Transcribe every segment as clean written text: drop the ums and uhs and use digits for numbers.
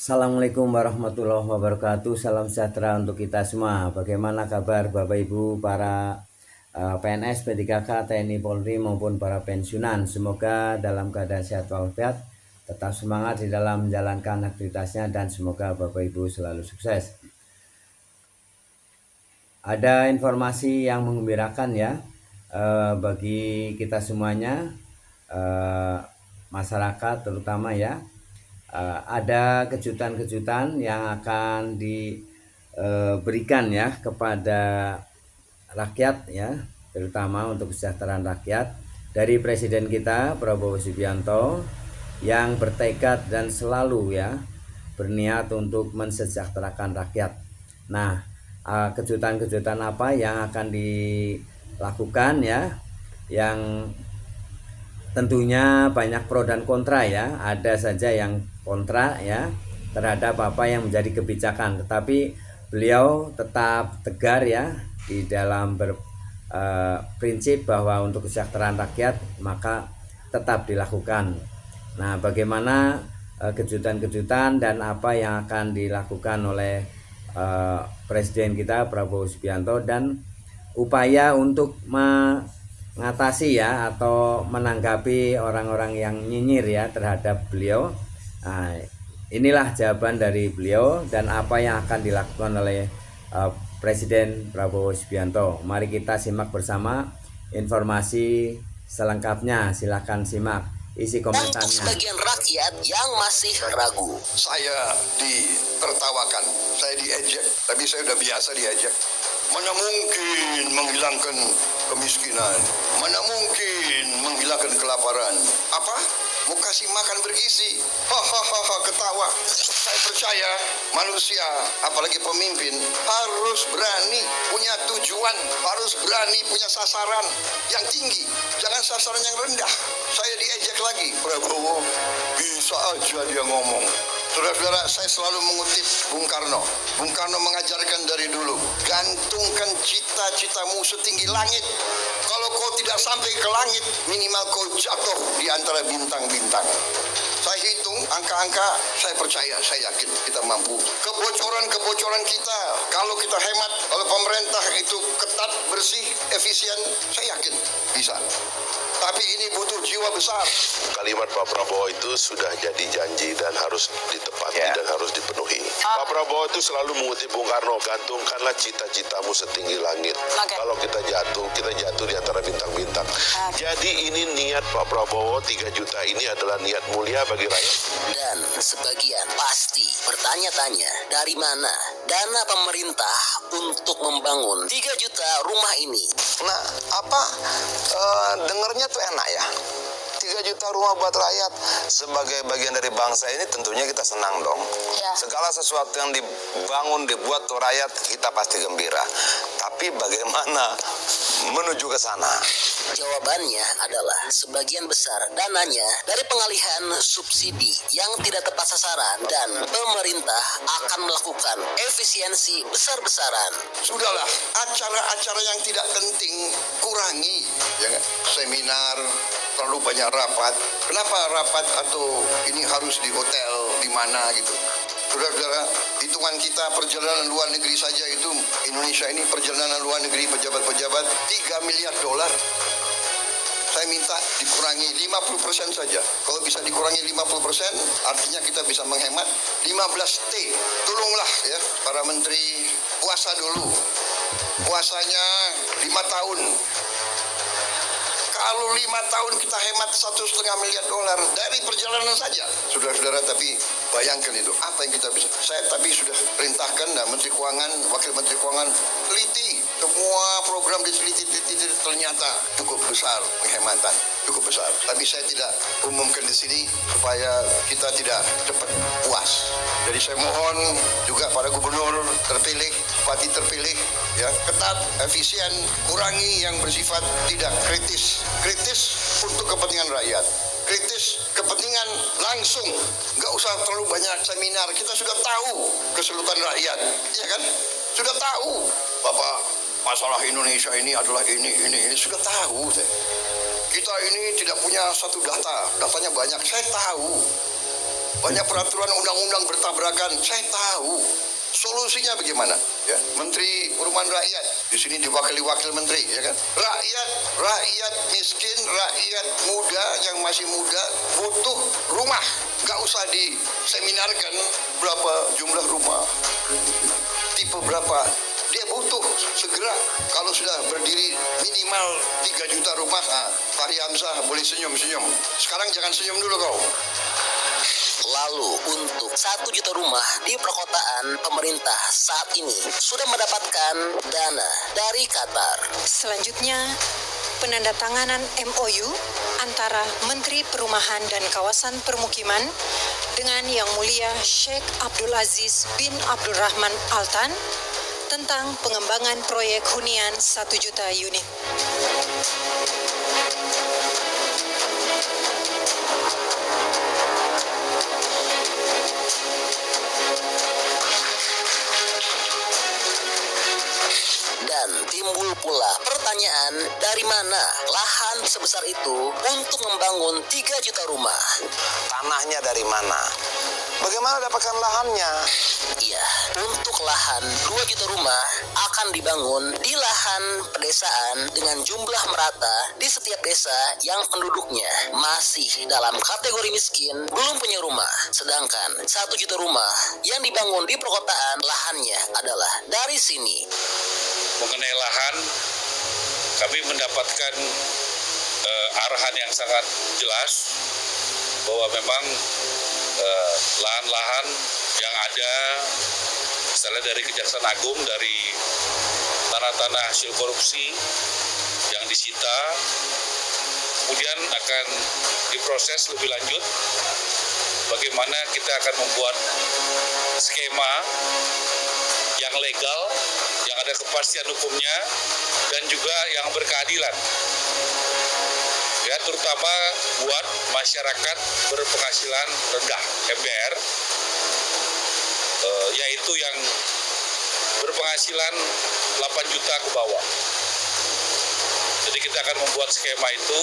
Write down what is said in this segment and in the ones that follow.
Assalamualaikum warahmatullahi wabarakatuh. Salam sejahtera untuk kita semua. Bagaimana kabar Bapak Ibu para PNS, P3K, TNI, Polri maupun para pensiunan? Semoga dalam keadaan sehat walafiat, tetap semangat di dalam menjalankan aktivitasnya, dan semoga Bapak Ibu selalu sukses. Ada informasi yang menggembirakan ya bagi kita semuanya, masyarakat terutama ya. Ada kejutan-kejutan yang akan diberikan ya kepada rakyat ya, terutama untuk kesejahteraan rakyat dari Presiden kita Prabowo Subianto yang bertekad dan selalu ya berniat untuk mensejahterakan rakyat. Nah, kejutan-kejutan apa yang akan dilakukan ya, yang tentunya banyak pro dan kontra ya. Ada saja yang kontra ya terhadap apa yang menjadi kebijakan, tetapi beliau tetap tegar ya di dalam berprinsip bahwa untuk kesejahteraan rakyat maka tetap dilakukan. Nah, bagaimana kejutan-kejutan dan apa yang akan dilakukan oleh Presiden kita Prabowo Subianto dan upaya untuk mengatasi ya atau menanggapi orang-orang yang nyinyir ya terhadap beliau. Nah, inilah jawaban dari beliau dan apa yang akan dilakukan oleh Presiden Prabowo Subianto. Mari kita simak bersama informasi selengkapnya. Silakan simak isi komentarnya. Untuk sebagian rakyat yang masih ragu, saya ditertawakan, saya diejek, tapi saya udah biasa diejek. Mana mungkin menghilangkan kemiskinan, mana mungkin menghilangkan kelaparan. Apa? Mau kasih makan bergizi? Hahaha, ketawa. Saya percaya manusia, apalagi pemimpin, harus berani punya tujuan, harus berani punya sasaran yang tinggi, jangan sasaran yang rendah. Saya diejek lagi, Prabowo bisa aja dia ngomong. Saudara-saudara, saya selalu mengutip Bung Karno. Bung Karno mengajarkan dari dulu, gantungkan cita-citamu setinggi langit. Kalau kau tidak sampai ke langit, minimal kau jatuh di antara bintang-bintang. Saya hitung angka-angka, saya percaya, saya yakin kita mampu. Kebocoran-kebocoran kita, kalau kita hemat, kalau pemerintah itu ketat, bersih, efisien, saya yakin bisa. Tapi ini butuh jiwa besar. Kalimat Pak Prabowo itu sudah jadi janji dan harus ditepati dan harus dipenuhi. Pak Prabowo itu selalu mengutip Bung Karno, gantungkanlah cita-citamu setinggi langit. Kalau kita jatuh di antara bintang-bintang. Jadi ini niat Pak Prabowo 3 juta ini adalah niat mulia bagi rakyat. dan sebagian pasti bertanya-tanya dari mana dana pemerintah untuk membangun 3 juta rumah ini. Nah, dengernya tuh enak ya. 3 juta rumah buat rakyat. Sebagai bagian dari bangsa ini tentunya kita senang dong. Segala sesuatu yang dibangun, dibuat untuk rakyat, kita pasti gembira. Tapi bagaimana menuju ke sana? Jawabannya adalah sebagian besar dananya dari pengalihan subsidi yang tidak tepat sasaran, dan pemerintah akan melakukan efisiensi besar-besaran. Sudahlah, acara-acara yang tidak penting kurangi. Ya, seminar, terlalu banyak rapat. Kenapa rapat atau ini harus di hotel di mana gitu? Saudara-saudara, hitungan kita perjalanan luar negeri saja itu, Indonesia ini perjalanan luar negeri pejabat-pejabat 3 miliar dolar. Saya minta dikurangi 50% saja. Kalau bisa dikurangi 50%, artinya kita bisa menghemat 15 T. Tolonglah ya para menteri, puasa dulu. Puasanya 5 tahun. Kalau 5 tahun kita hemat 1,5 miliar dolar dari perjalanan saja, saudara-saudara. Tapi bayangkan itu, apa yang kita bisa. Saya tapi sudah perintahkan Menteri Keuangan, Wakil Menteri Keuangan, teliti semua program diteliti, ternyata cukup besar penghematan, cukup besar. Tapi saya tidak umumkan di sini supaya kita tidak cepat puas. Jadi saya mohon juga pada gubernur terpilih, bupati terpilih, ya, ketat, efisien, kurangi yang bersifat tidak kritis. Kritis untuk kepentingan rakyat, kritis kepentingan langsung, nggak usah terlalu banyak seminar. Kita sudah tahu keseluruhan rakyat, ya kan? Sudah tahu, Bapak, masalah Indonesia ini adalah ini sudah tahu. Kita ini tidak punya satu datanya banyak, saya tahu. banyak peraturan undang-undang bertabrakan. Saya tahu. Solusinya bagaimana? Ya, Menteri Perumahan Rakyat di sini diwakili wakil menteri, ya kan? Rakyat miskin, rakyat muda yang masih muda butuh rumah. Nggak usah diseminarkan berapa jumlah rumah, tipe berapa. Dia butuh segera. Kalau sudah berdiri minimal 3 juta rumah, Fahri Hamzah boleh senyum-senyum. Sekarang jangan senyum dulu kau. Lalu untuk 1 juta rumah di perkotaan, pemerintah saat ini sudah mendapatkan dana dari Qatar. Selanjutnya, penandatanganan MOU antara Menteri Perumahan dan Kawasan Permukiman dengan Yang Mulia Sheikh Abdul Aziz bin Abdul Rahman Al Tan tentang pengembangan proyek hunian 1 juta unit. Dan timbul pula pertanyaan, dari mana lahan sebesar itu untuk membangun 3 juta rumah? Tanahnya dari mana? Bagaimana dapatkan lahannya? Iya, untuk lahan 2 juta rumah akan dibangun di lahan pedesaan dengan jumlah merata di setiap desa yang penduduknya masih dalam kategori miskin, belum punya rumah. Sedangkan 1 juta rumah yang dibangun di perkotaan, lahannya adalah dari sini. Mengenai lahan, kami mendapatkan arahan yang sangat jelas bahwa memang lahan-lahan yang ada, misalnya dari Kejaksaan Agung, dari tanah-tanah hasil korupsi yang disita, kemudian akan diproses lebih lanjut. Bagaimana kita akan membuat skema yang legal, yang ada kepastian hukumnya, dan juga yang berkeadilan. Ya, terutama buat masyarakat berpenghasilan rendah, MBR, yaitu yang berpenghasilan 8 juta ke bawah. Jadi kita akan membuat skema itu.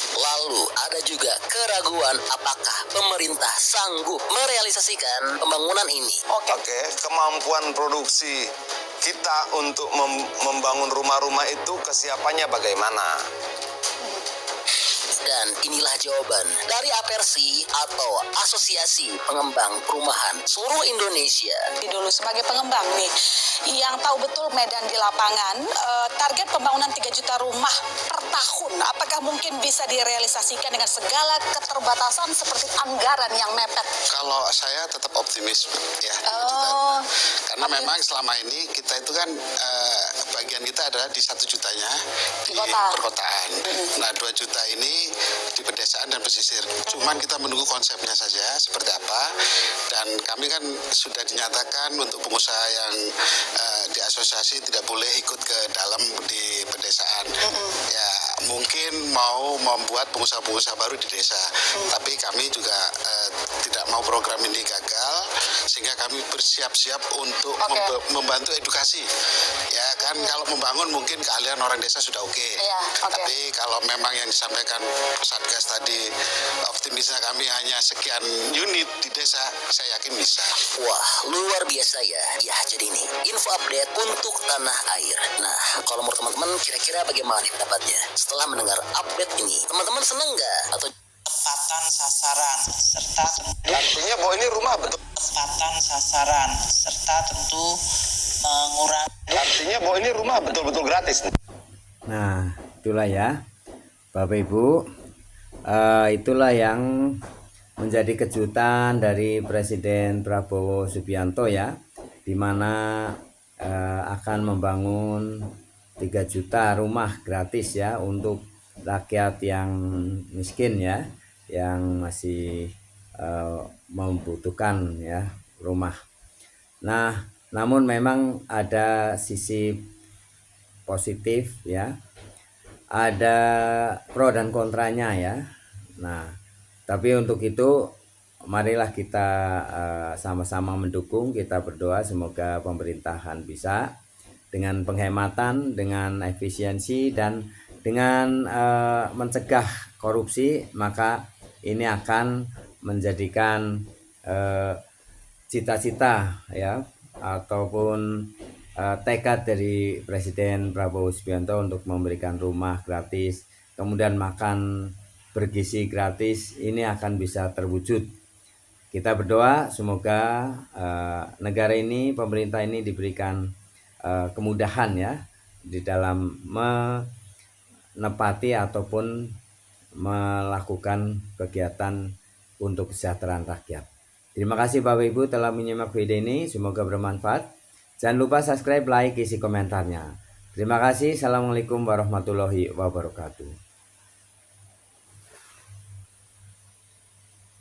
Lalu ada juga keraguan apakah pemerintah sanggup merealisasikan pembangunan ini. Oke, kemampuan produksi kita untuk membangun rumah-rumah itu kesiapannya bagaimana? Dan inilah jawaban dari Apersi atau Asosiasi Pengembang Perumahan Seluruh Indonesia. Dulu sebagai pengembang nih, yang tahu betul medan di lapangan, target pembangunan 3 juta rumah per tahun, apakah mungkin bisa direalisasikan dengan segala keterbatasan seperti anggaran yang mepet? Kalau saya tetap optimis, ya. Karena memang selama ini kita itu kan bagian kita adalah di 1 jutanya di perkotaan. Nah, 2 juta ini di pedesaan dan pesisir. Cuman kita menunggu konsepnya saja seperti apa. Dan kami kan sudah dinyatakan untuk pengusaha yang di asosiasi tidak boleh ikut ke dalam di pedesaan. Ya, mungkin mau membuat pengusaha-pengusaha baru di desa. Tapi kami juga tidak mau program ini gagal, sehingga kami bersiap-siap untuk membantu edukasi. Ya kan, kalau membangun mungkin keahlian orang desa sudah oke. Tapi kalau memang yang disampaikan Satgas tadi, optimisnya kami hanya sekian unit di desa, saya yakin bisa. Wah, luar biasa ya. Ya, jadi ini info update untuk tanah air. Nah, kalau menurut teman-teman kira-kira bagaimana nih pendapatnya? Setelah mendengar update ini, teman-teman seneng nggak? Atau tepatan sasaran serta Artinya bahwa ini rumah betul. tepatan sasaran serta tentu mengurangi. Artinya bahwa ini rumah betul-betul gratis. Nah, itulah ya Bapak Ibu, itulah yang menjadi kejutan dari Presiden Prabowo Subianto ya, di mana akan membangun 3 juta rumah gratis ya untuk rakyat yang miskin ya, yang masih membutuhkan ya rumah. Nah, namun memang ada sisi positif ya, ada pro dan kontranya ya. Nah, tapi untuk itu marilah kita sama-sama mendukung, kita berdoa semoga pemerintahan bisa dengan penghematan, dengan efisiensi, dan dengan mencegah korupsi, maka ini akan menjadikan cita-cita ya ataupun tekad dari Presiden Prabowo Subianto untuk memberikan rumah gratis, kemudian makan bergizi gratis, ini akan bisa terwujud. Kita berdoa semoga negara ini, pemerintah ini diberikan kemudahan ya di dalam menepati ataupun melakukan kegiatan untuk kesejahteraan rakyat. Terima kasih Bapak Ibu telah menyimak video ini, semoga bermanfaat. Jangan lupa subscribe, like, isi komentarnya. Terima kasih. Assalamualaikum warahmatullahi wabarakatuh.